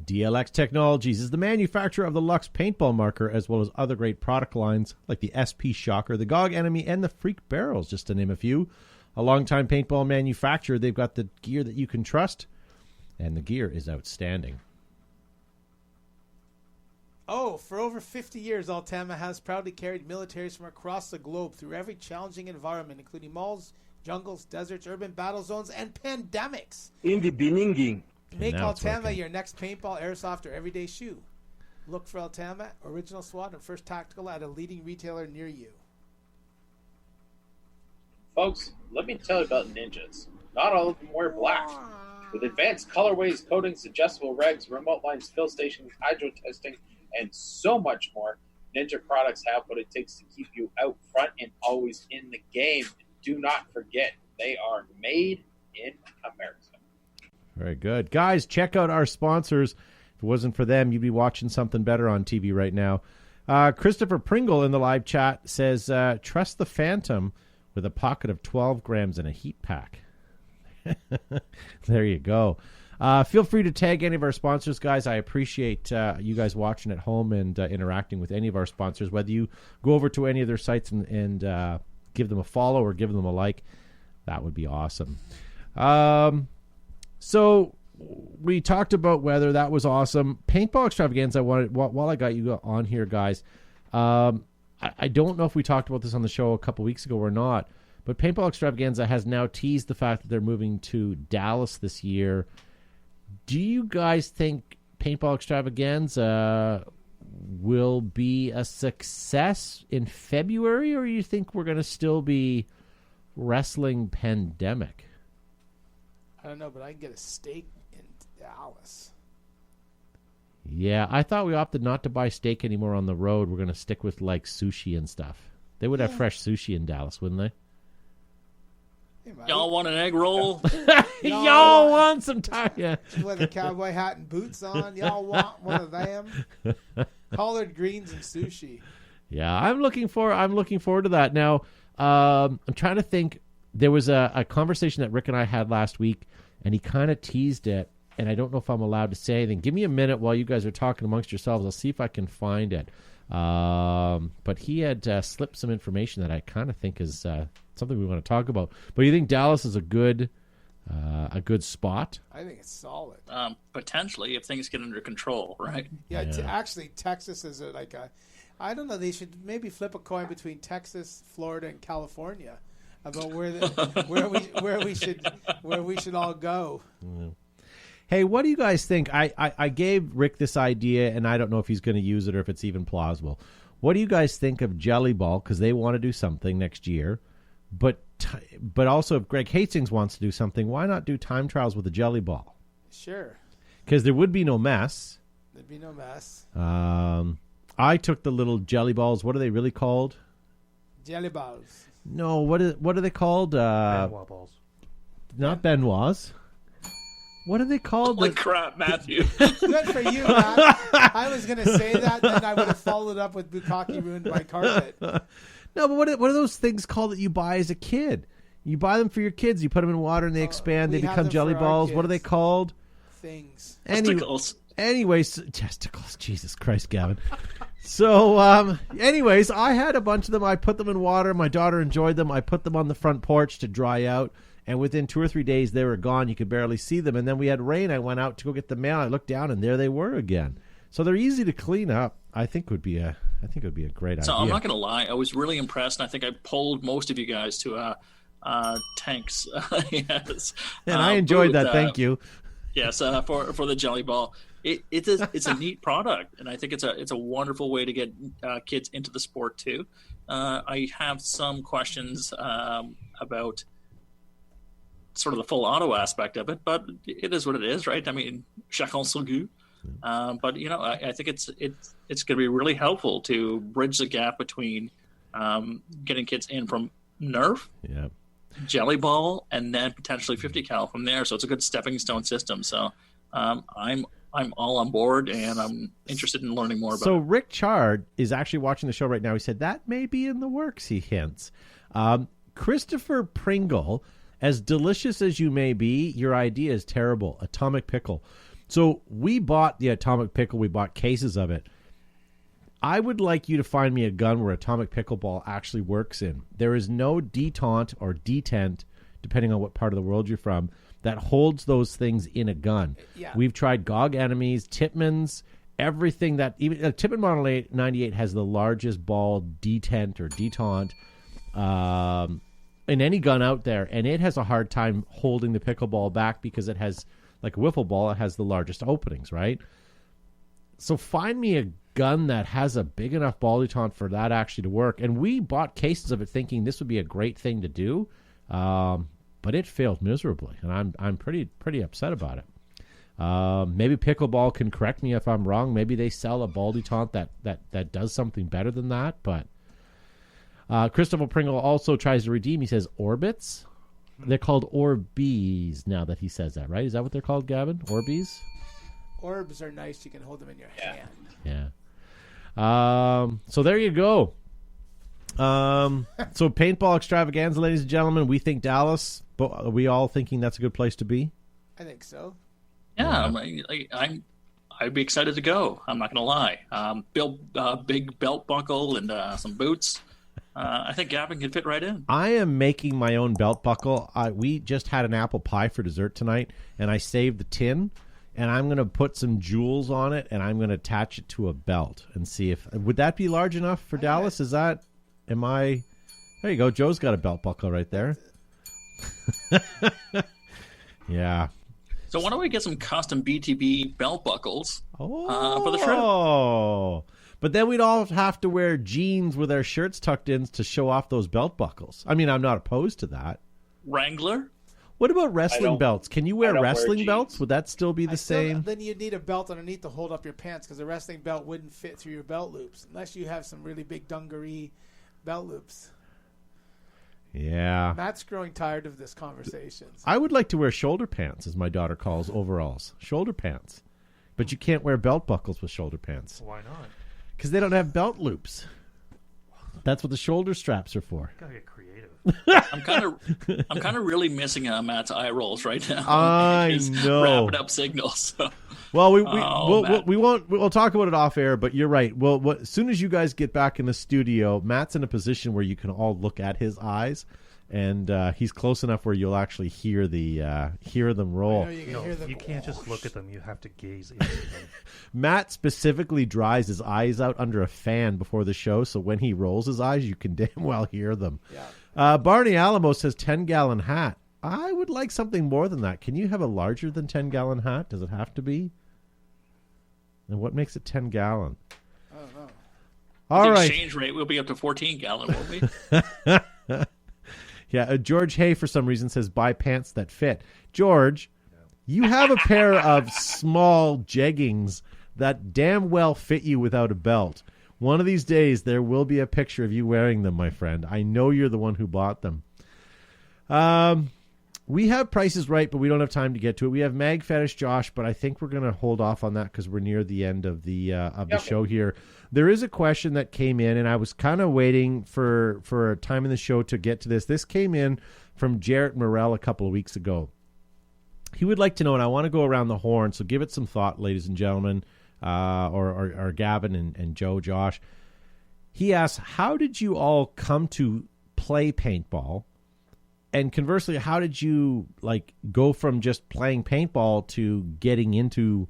DLX Technologies is the manufacturer of the Lux paintball marker, as well as other great product lines like the SP Shocker, the GOG Enemy, and the Freak Barrels, just to name a few. A longtime paintball manufacturer, they've got the gear that you can trust, and the gear is outstanding. Oh, for over 50 years, Altama has proudly carried militaries from across the globe through every challenging environment, including malls, jungles, deserts, urban battle zones, and pandemics. In the beginning. Make Altama your next paintball, airsoft, or everyday shoe. Look for Altama, Original SWAT, and First Tactical at a leading retailer near you. Folks, let me tell you about ninjas. Not all of them wear black. With advanced colorways, coatings, adjustable regs, remote lines, fill stations, hydro testing, and so much more, Ninja products have what it takes to keep you out front and always in the game. Do not forget, they are made in America. Very good. Guys, check out our sponsors. If it wasn't for them, you'd be watching something better on TV right now. Christopher Pringle in the live chat says, trust the Phantom with a pocket of 12 grams and a heat pack. There you go. Feel free to tag any of our sponsors, guys. I appreciate you guys watching at home and interacting with any of our sponsors, whether you go over to any of their sites and give them a follow or give them a like. That would be awesome. So we talked about weather. That was awesome. Paintball extravaganza. While I got you on here, guys, I don't know if we talked about this on the show a couple weeks ago or not, but Paintball extravaganza has now teased the fact that they're moving to Dallas this year. Do you guys think Paintball extravaganza will be a success in February, or you think we're going to still be wrestling pandemic? I don't know, but I can get a steak in Dallas. Yeah, I thought we opted not to buy steak anymore on the road. We're going to stick with like sushi and stuff. They would have fresh sushi in Dallas, wouldn't they? Y'all want an egg roll? Y'all want some time? Yeah. With a cowboy hat and boots on. Y'all want one of them? Collard greens and sushi. Yeah, I'm looking forward to that. Now, I'm trying to think. There was a conversation that Rick and I had last week, and he kind of teased it, and I don't know if I'm allowed to say anything. Give me a minute while you guys are talking amongst yourselves. I'll see if I can find it. But he had slipped some information that I kind of think is something we want to talk about. But you think Dallas is a good spot? I think it's solid. Potentially, if things get under control, right? Yeah. Actually, Texas is I don't know. They should maybe flip a coin between Texas, Florida, and California about where we should all go. Mm. Hey, what do you guys think? I gave Rick this idea, and I don't know if he's going to use it or if it's even plausible. What do you guys think of Jelly Ball? Because they want to do something next year. But also, if Greg Hastings wants to do something, why not do time trials with a Jelly Ball? Sure. Because there would be no mess. There'd be no mess. I took the little jelly balls. What are they really called? Jelly balls. No, what are they called? Benoit balls. Not Benoit's. What are they called? Holy crap, Matthew. Good for you, Matt. I was going to say that, then I would have followed up with Bukkake ruined my carpet. No, but what are those things called that you buy as a kid? You buy them for your kids. You put them in water and they expand. They become jelly balls. What are they called? Things. Testicles. Anyways, testicles. Jesus Christ, Gavin. So, anyways, I had a bunch of them. I put them in water. My daughter enjoyed them. I put them on the front porch to dry out. And within 2 or 3 days, they were gone. You could barely see them. And then we had rain. I went out to go get the mail. I looked down, and there they were again. So they're easy to clean up. I think it would be a great idea. So I'm not going to lie. I was really impressed, and I think I polled most of you guys to Tanks. Yes, and I enjoyed booth, that. Thank you. Yes, for the Jelly Ball. It's a neat product, and I think it's a wonderful way to get kids into the sport too. I have some questions about sort of the full auto aspect of it, but it is what it is, right? I mean, chacun son goût. But I think it's going to be really helpful to bridge the gap between getting kids in from Nerf, Jelly Ball, and then potentially 50 cal from there. So it's a good stepping stone system. So I'm all on board, and I'm interested in learning more about it. So Rick Chard is actually watching the show right now. He said that may be in the works, he hints. Christopher Pringle, as delicious as you may be, your idea is terrible. Atomic Pickle. So we bought the Atomic Pickle. We bought cases of it. I would like you to find me a gun where Atomic Pickleball actually works in. There is no detente or detent, depending on what part of the world you're from, that holds those things in a gun. Yeah. We've tried GOG enemies, Tippmans, everything that... Even Tippmann Model 98 has the largest ball detent or detente in any gun out there, and it has a hard time holding the pickleball back because it has... Like a wiffle ball, it has the largest openings, right? So find me a gun that has a big enough ball detente for that actually to work. And we bought cases of it thinking this would be a great thing to do, but it failed miserably, and I'm pretty upset about it. Maybe Pickleball can correct me if I'm wrong. Maybe they sell a ball detente that does something better than that. But Christopher Pringle also tries to redeem. He says Orbits. They're called Orbeez now that he says that, right? Is that what they're called, Gavin? Orbeez? Orbs are nice. You can hold them in your hand. Yeah. So there you go. So paintball extravaganza, ladies and gentlemen. We think Dallas, but are we all thinking that's a good place to be? I think so. Yeah, I'd be excited to go. I'm not going to lie. Big belt buckle and some boots. I think Gavin could fit right in. I am making my own belt buckle. We just had an apple pie for dessert tonight, and I saved the tin, and I'm going to put some jewels on it, and I'm going to attach it to a belt and see if would that be large enough for Dallas? Is that? Am I? There you go. Joe's got a belt buckle right there. Yeah. So why don't we get some custom BTB belt buckles for the trip? Oh, but then we'd all have to wear jeans with our shirts tucked in to show off those belt buckles. I mean, I'm not opposed to that. Wrangler? What about wrestling belts? Can you wear wrestling wear belts? Would that still be the same? Then you'd need a belt underneath to hold up your pants because a wrestling belt wouldn't fit through your belt loops unless you have some really big dungaree belt loops. Yeah. Matt's growing tired of this conversation. I would like to wear shoulder pants, as my daughter calls overalls. Shoulder pants. But you can't wear belt buckles with shoulder pants. Why not? Because they don't have belt loops. That's what the shoulder straps are for. Gotta get creative. I'm kind of really missing Matt's eye rolls right now. I He's know. wrapping up signals. So. Well, Matt. we'll talk about it off air, but you're right. Well, as soon as you guys get back in the studio, Matt's in a position where you can all look at his eyes, and he's close enough where you'll actually hear them roll. You can't just look at them. You have to gaze into them. Matt specifically dries his eyes out under a fan before the show, so when he rolls his eyes, you can damn well hear them. Yeah. Barney Alamo says 10-gallon hat. I would like something more than that. Can you have a larger than 10-gallon hat? Does it have to be? And what makes it 10-gallon? I don't know. All right. The exchange rate will be up to 14-gallon, won't we? Yeah, George Hay, for some reason, says buy pants that fit. George, you have a pair of small jeggings that damn well fit you without a belt. One of these days, there will be a picture of you wearing them, my friend. I know you're the one who bought them. We have prices right, but we don't have time to get to it. We have Mag Fetish Josh, but I think we're going to hold off on that because we're near the end of the show here. There is a question that came in, and I was kind of waiting for a time in the show to get to this. This came in from Jarrett Morell a couple of weeks ago. He would like to know, and I want to go around the horn, so give it some thought, ladies and gentlemen, or Gavin and Joe, Josh. He asks, how did you all come to play paintball? And conversely, how did you go from just playing paintball to getting into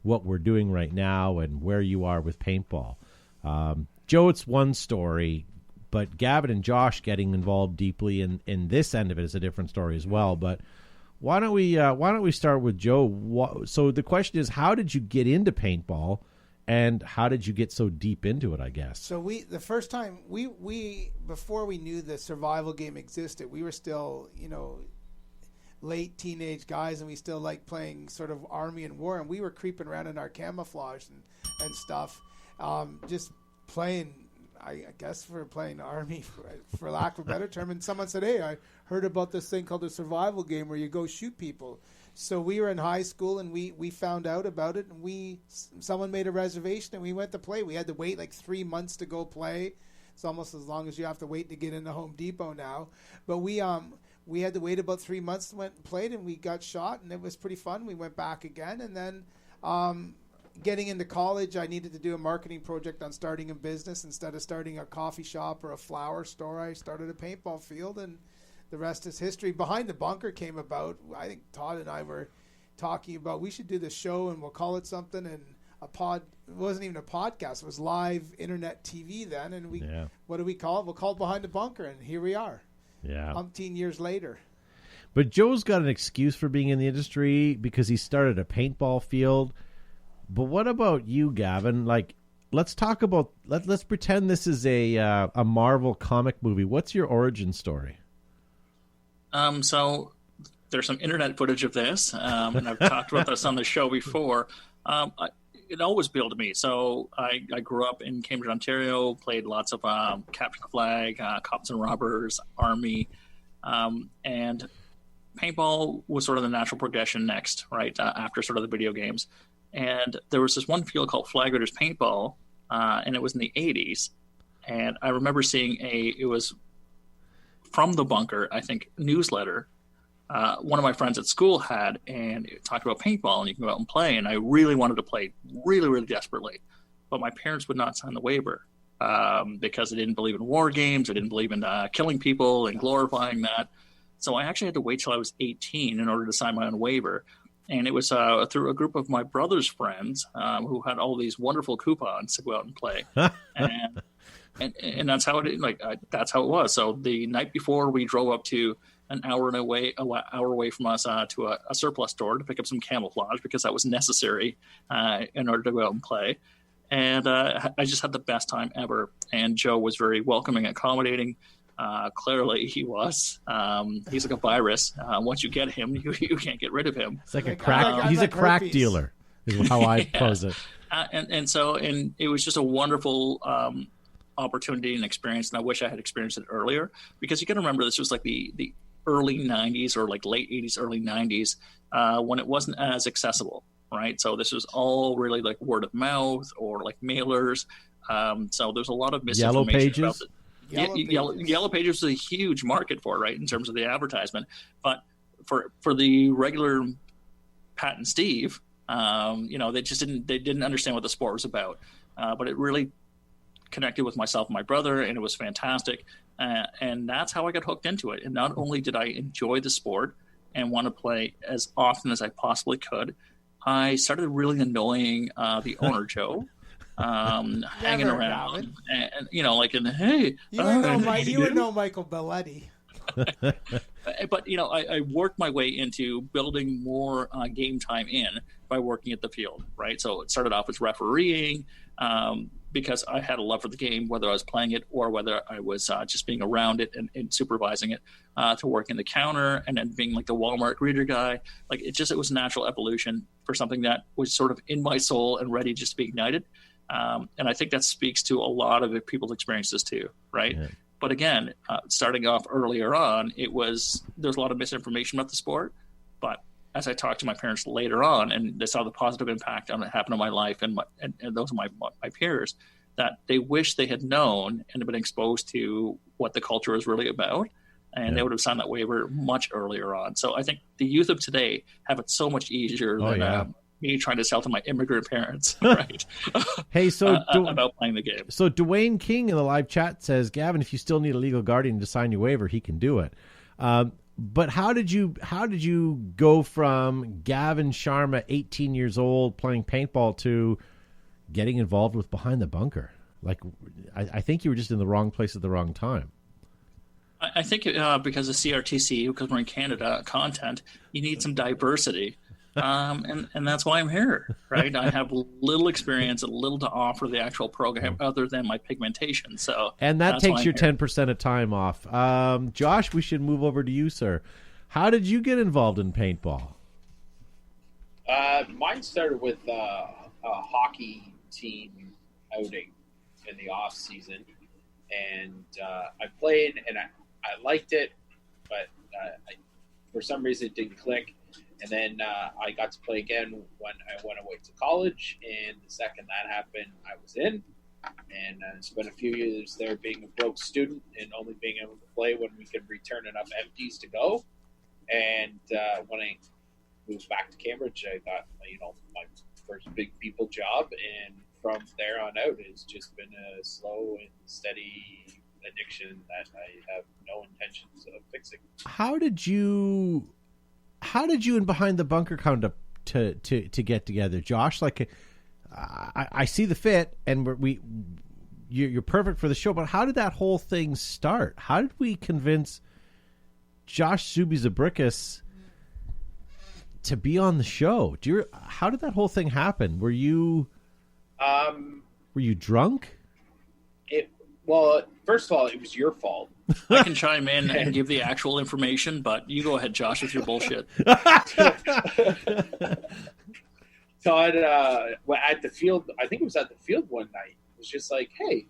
what we're doing right now and where you are with paintball? Joe, it's one story, but Gavin and Josh getting involved deeply in this end of it is a different story as well. But why don't we start with Joe? So the question is, how did you get into paintball? And how did you get so deep into it, I guess? So the first time we before we knew the survival game existed, we were still, late teenage guys, and we still liked playing sort of army and war, and we were creeping around in our camouflage and stuff, just playing, I guess we're playing army for lack of a better term. And someone said, hey, I heard about this thing called a survival game where you go shoot people. So we were in high school, and we found out about it, and someone made a reservation, and we went to play. We had to wait 3 months to go play. It's almost as long as you have to wait to get into Home Depot now. But we had to wait about 3 months, went and played, and we got shot, and it was pretty fun. We went back again, and then getting into college, I needed to do a marketing project on starting a business. Instead of starting a coffee shop or a flower store, I started a paintball field, and the rest is history. Behind the Bunker came about. I think Todd and I were talking about we should do this show and we'll call it something. And it wasn't even a podcast. It was live internet TV then. And what do we call it? We'll call it Behind the Bunker. And here we are. Yeah. 18 years later. But Joe's got an excuse for being in the industry because he started a paintball field. But what about you, Gavin? Let's talk about. Let's pretend this is a Marvel comic movie. What's your origin story? So there's some internet footage of this, and I've talked about this on the show before. It always appealed to me. So I grew up in Cambridge, Ontario, played lots of Capture the Flag, Cops and Robbers, Army, and paintball was sort of the natural progression next, right, after sort of the video games. And there was this one field called Flag Raiders Paintball and it was in the 80s. And I remember seeing it was from the bunker, I think, newsletter. One of my friends at school had, and it talked about paintball, and you can go out and play. And I really wanted to play really, really desperately. But my parents would not sign the waiver because they didn't believe in war games. They didn't believe in killing people and glorifying that. So I actually had to wait till I was 18 in order to sign my own waiver. And it was through a group of my brother's friends who had all these wonderful coupons to go out and play. and that's how that's how it was. So the night before, we drove up to an hour away from us to a surplus store to pick up some camouflage because that was necessary in order to go out and play. And I just had the best time ever. And Joe was very welcoming, accommodating. Clearly he was. He's like a virus. Once you get him, you can't get rid of him. It's like a crack. He's a crack dealer, is how I pose it. And it was just a wonderful opportunity and experience. And I wish I had experienced it earlier, because you got to remember this was like the early 90s or like late 80s, early 90s, when it wasn't as accessible. Right. So this was all really like word of mouth or like mailers. So there's a lot of misinformation about it. Yellow Pages was a huge market for it, right, in terms of the advertisement. But for the regular Pat and Steve, they just didn't understand what the sport was about. But it really connected with myself and my brother, and it was fantastic. And that's how I got hooked into it. And not only did I enjoy the sport and want to play as often as I possibly could, I started really annoying the owner, Joe. Hanging around and hey, you would know Michael Belletti. But I worked my way into building more game time in by working at the field, right? So it started off as refereeing because I had a love for the game, whether I was playing it or whether I was just being around it and supervising it, to working the counter and then being like the Walmart greeter guy. Like it was a natural evolution for something that was sort of in my soul and ready just to be ignited. And I think that speaks to a lot of people's experiences too, right? Yeah. But again, starting off earlier on, there's a lot of misinformation about the sport. But as I talked to my parents later on, and they saw the positive impact on it happen in my life and those of my peers, that they wish they had known and had been exposed to what the culture is really about, and they would have signed that waiver much earlier on. So I think the youth of today have it so much easier than me trying to sell to my immigrant parents, right? Hey, so about playing the game. So Dwayne King in the live chat says, Gavin, if you still need a legal guardian to sign your waiver, he can do it. But how did you go from Gavin Sharma, 18 years old, playing paintball, to getting involved with Behind the Bunker? Like, I think you were just in the wrong place at the wrong time. I think because of CRTC, because we're in Canada, content, you need some diversity. And that's why I'm here, right? I have little experience and little to offer the actual program other than my pigmentation. And that takes your 10% of time off. Josh, we should move over to you, sir. How did you get involved in paintball? Mine started with a hockey team outing in the off season, and I played and I liked it, but for some reason it didn't click. And then I got to play again when I went away to college. And the second that happened, I was in. And spent a few years there being a broke student and only being able to play when we could return enough empties to go. And when I moved back to Cambridge, I got, my first big people job. And from there on out, it's just been a slow and steady addiction that I have no intentions of fixing. How did you and Behind the Bunker come to get together, Josh? Like, I see the fit, and you're perfect for the show. But how did that whole thing start? How did we convince Josh Zuby-Zabrickas to be on the show? How did that whole thing happen? Were you drunk? Well, first of all, it was your fault. I can chime in and give the actual information, but you go ahead, Josh, with your bullshit. So at the field, I think it was at the field one night, it was just like, hey,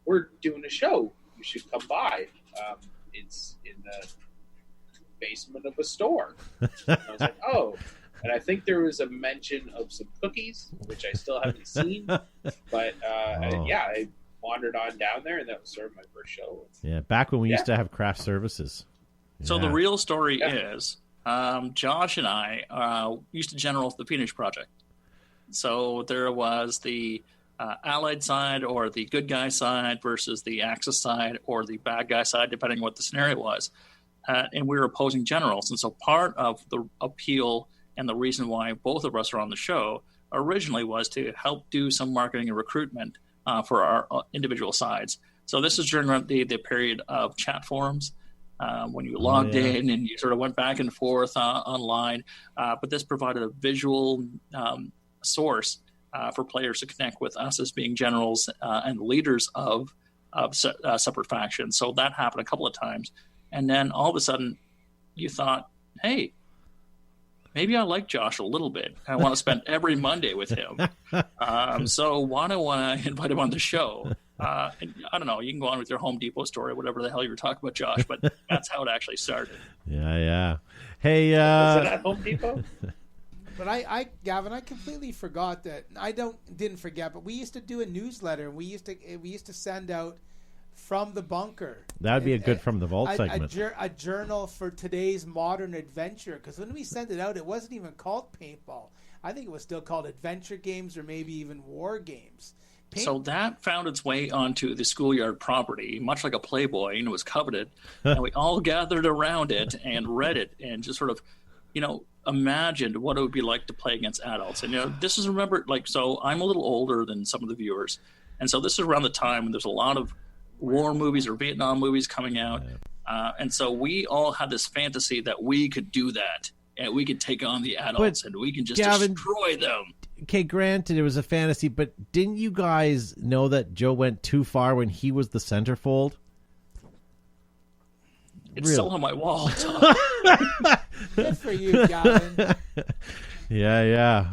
we're doing a show. You should come by. It's in the basement of a store. And I was like, oh, And I think there was a mention of some cookies, which I still haven't seen. But I wandered on down there, and that was sort of my first show. Yeah, back when we used to have craft services. So the Yeah. real story is Josh and I used to general the Phoenix Project. So there was the Allied side or the good guy side versus the Axis side or the bad guy side, depending on what the scenario was. And we were opposing generals. And so part of the appeal and the reason why both of us are on the show originally was to help do some marketing and recruitment for our individual sides. So this is during the period of chat forums. When you logged in and you sort of went back and forth online. But this provided a visual source for players to connect with us as being generals and leaders of separate factions. So that happened a couple of times. And then all of a sudden you thought, hey, maybe I like Josh a little bit. I want to spend every Monday with him. So why don't I invite him on the show? And I don't know. You can go on with your Home Depot story, whatever the hell you were talking about, Josh. But that's how it actually started. Yeah. Hey, Was it at Home Depot? But Gavin, I completely forgot that. Didn't forget, but we used to do a newsletter. We used to send out from the bunker. that'd be a good From the Vault segment. A journal for today's modern adventure. Because when we sent it out, it wasn't even called Paintball. I think it was still called Adventure Games or maybe even War Games. So that found its way onto the schoolyard property, much like a Playboy, and it was coveted. And we all gathered around it and read it and just sort of, imagined what it would be like to play against adults. And, this is so I'm a little older than some of the viewers. And so this is around the time when there's a lot of war movies or Vietnam movies coming out. And so we all had this fantasy that we could do that. And we could take on the adults and we can just destroy them. Okay, granted, it was a fantasy, but didn't you guys know that Joe went too far when he was the centerfold? It's still on my wall, Tom. Good for you, Gavin. Yeah.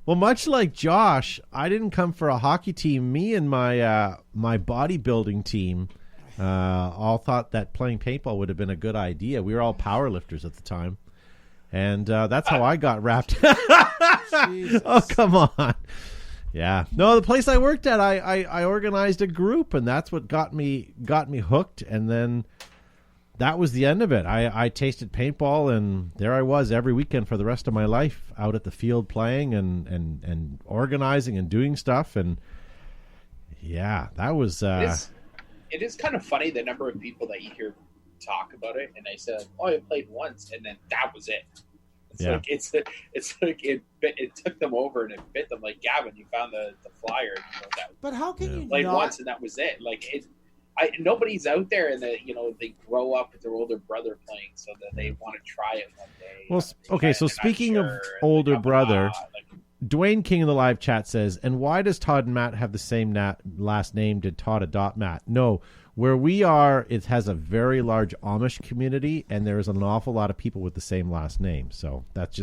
Well, much like Josh, I didn't come for a hockey team. Me and my bodybuilding team all thought that playing paintball would have been a good idea. We were all powerlifters at the time. And that's how I got wrapped. Oh, come on. Yeah. No, the place I worked at, I organized a group, and that's what got me hooked. And then that was the end of it. I tasted paintball, and there I was every weekend for the rest of my life out at the field playing and organizing and doing stuff. And yeah, that was... It is kind of funny the number of people that you hear talk about it, and I said, I played once, and then that was it. It's like it took them over and it bit them. Like, Gavin, you found the flyer. But how can you played not... once and that was it? Like, nobody's out there, and they grow up with their older brother playing, so that they want to try it one day. Well, okay. So speaking of older brother, Dwayne King in the live chat says, "And why does Todd and Matt have the same last name? Did Todd adopt Matt?" No. Where we are, it has a very large Amish community, and there is an awful lot of people with the same last name. So that's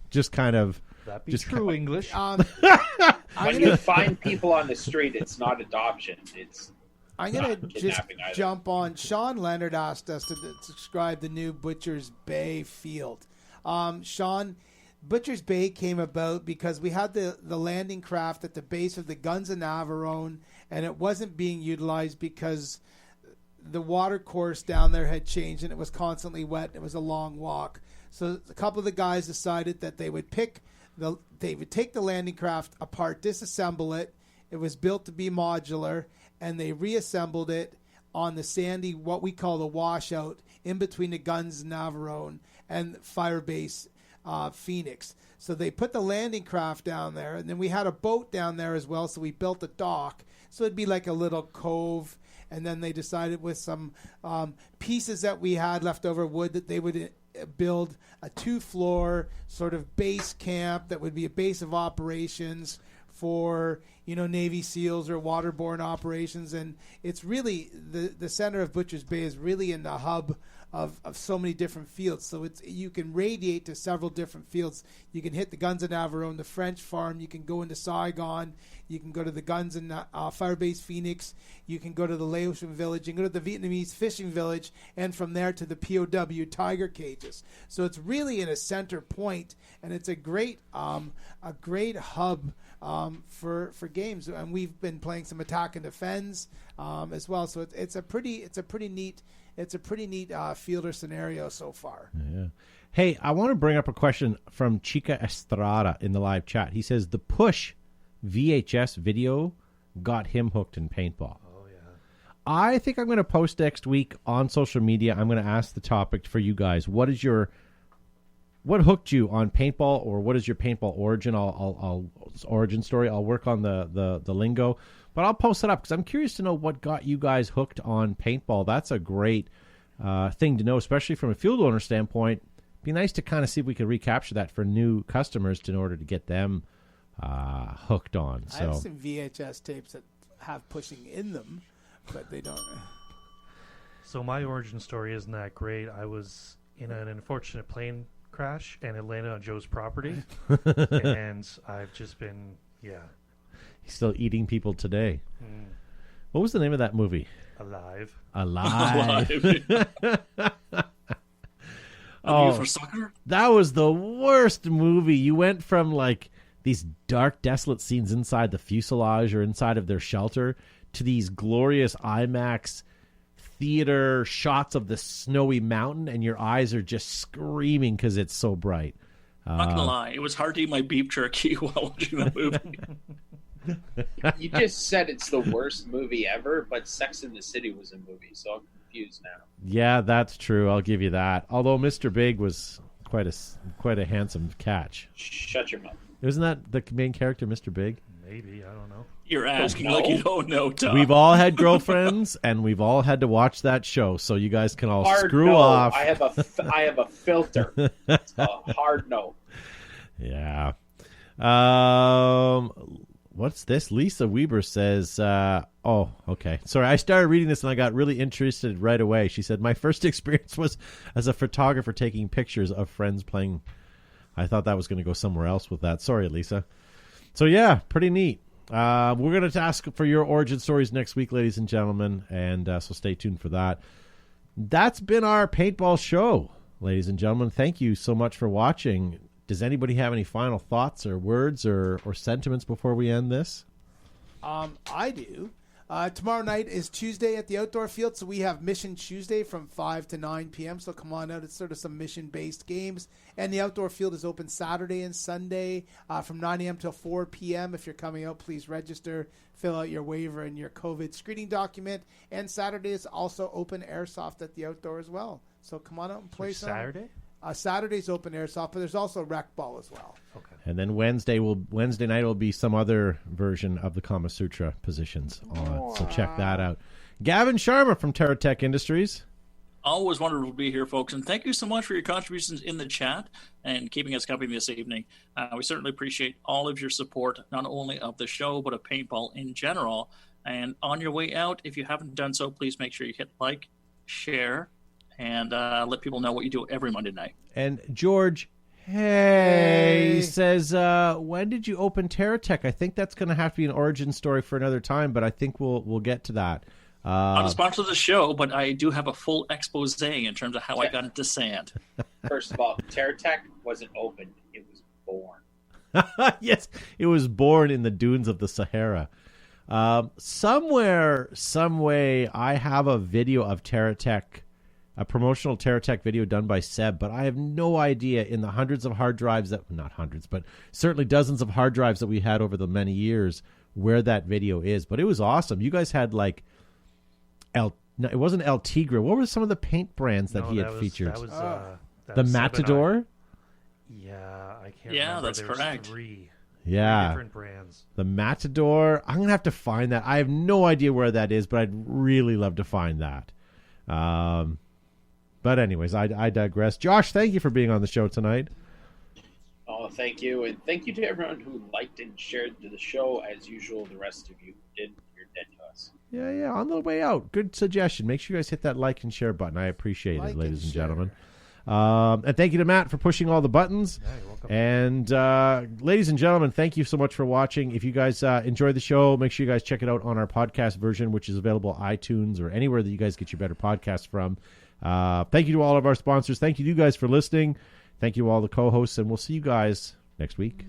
just kind of... That'd be true English. When you find people on the street, it's not adoption. I'm going to just jump on. Sean Leonard asked us to describe the new Butcher's Bay field. Sean, Butcher's Bay came about because we had the landing craft at the base of the Guns of Navarone, and it wasn't being utilized because the water course down there had changed and it was constantly wet. It was a long walk. So a couple of the guys decided that they would take the landing craft apart, disassemble it. It was built to be modular, and they reassembled it on the sandy, what we call the washout, in between the Guns Navarone and Firebase Phoenix. So they put the landing craft down there, and then we had a boat down there as well, so we built a dock. So it'd be like a little cove. And then they decided with some pieces that we had leftover wood that they would build a 2-floor sort of base camp that would be a base of operations for Navy SEALs or waterborne operations, and it's really the center of Butchers Bay is really in the hub of so many different fields. So you can radiate to several different fields. You can hit the Guns of Navarone, the French Farm. You can go into Saigon. You can go to the Guns and Firebase Phoenix. You can go to the Laotian village. You can go to the Vietnamese fishing village, and from there to the POW tiger cages. So it's really in a center point, and it's a great hub for games. And we've been playing some attack and defense as well. So it's a pretty neat fielder scenario so far. Yeah. Hey, I want to bring up a question from Chica Estrada in the live chat. He says the Push VHS video got him hooked in paintball. Oh, yeah. I think I'm going to post next week on social media. I'm going to ask the topic for you guys. What hooked you on paintball, or what is your paintball origin? I'll origin story. I'll work on the lingo, but I'll post it up because I'm curious to know what got you guys hooked on paintball. That's a great thing to know, especially from a field owner standpoint. It'd be nice to kind of see if we could recapture that for new customers in order to get them hooked on. So I have some VHS tapes that have pushing in them, but they don't. So my origin story isn't that great. I was in an unfortunate plane crash, and it landed on Joe's property. And I've just been, He's still eating people today. What was the name of that movie? Alive. Oh, for soccer? That was the worst movie. You went from like these dark, desolate scenes inside the fuselage or inside of their shelter to these glorious IMAX theater shots of the snowy mountain, and your eyes are just screaming because it's so bright. Not gonna lie, it was hard to eat my beef jerky while watching that movie. You just said it's the worst movie ever, but Sex in the City was a movie, so I'm confused now. Yeah, that's true. I'll give you that. Although Mr. Big was quite a handsome catch. Shut your mouth. Isn't that the main character, Mr. Big? Maybe, I don't know. You're asking like you don't know, Tom. We've all had girlfriends, and we've all had to watch that show, so you guys can all Hard screw no. off. I have a filter. It's a hard no. Yeah. What's this? Lisa Weber says, oh, okay. Sorry, I started reading this and I got really interested right away. She said, my first experience was as a photographer taking pictures of friends playing. I thought that was going to go somewhere else with that. Sorry, Lisa. So, yeah, pretty neat. We're going to ask for your origin stories next week, ladies and gentlemen, and so stay tuned for that. That's been our paintball show, ladies and gentlemen. Thank you so much for watching. Does anybody have any final thoughts or words or sentiments before we end this? I do. Tomorrow night is Tuesday at the outdoor field, so we have Mission Tuesday from 5 to 9 p.m., so come on out. It's sort of some mission-based games. And the outdoor field is open Saturday and Sunday from 9 a.m. till 4 p.m. If you're coming out, please register, fill out your waiver and your COVID screening document. And Saturday is also open airsoft at the outdoor as well. So come on out and play some. Saturday? Saturday's open airsoft, but there's also rec ball as well. Okay. And then Wednesday night will be some other version of the Kama Sutra positions on. So check that out. Gavin Sharma from TerraTech Industries. Always wonderful to be here, folks. And thank you so much for your contributions in the chat and keeping us company this evening. We certainly appreciate all of your support, not only of the show, but of paintball in general. And on your way out, if you haven't done so, please make sure you hit like, share, and let people know what you do every Monday night. And George, hey, says, when did you open TerraTech? I think that's going to have to be an origin story for another time, but I think we'll get to that. Not a sponsor of the show, but I do have a full expose in terms of how I got into sand. First of all, TerraTech wasn't opened. It was born. Yes, it was born in the dunes of the Sahara. Somewhere, some way, I have a video of TerraTech, a promotional TerraTech video done by Seb, but I have no idea in the hundreds of hard drives not hundreds, but certainly dozens of hard drives that we had over the many years where that video is. But it was awesome. You guys had like it wasn't El Tigre. What were some of the paint brands that he had featured? That the was Matador? Yeah, I can't Yeah, remember. that's There was correct. three different brands. The Matador. I'm going to have to find that. I have no idea where that is, but I'd really love to find that. But anyways, I digress. Josh, thank you for being on the show tonight. Oh, Oh, thank you. And thank you to everyone who liked and shared the show. As usual, the rest of you who didn't, you're dead to us. Yeah. On the way out. Good suggestion. Make sure you guys hit that like and share button. I appreciate it, ladies and gentlemen. And thank you to Matt for pushing all the buttons. Yeah, you're welcome. And ladies and gentlemen, thank you so much for watching. If you guys enjoyed the show, make sure you guys check it out on our podcast version, which is available on iTunes or anywhere that you guys get your better podcasts from. Thank you to all of our sponsors. Thank you to you guys for listening. Thank you to all the co-hosts, and we'll see you guys next week.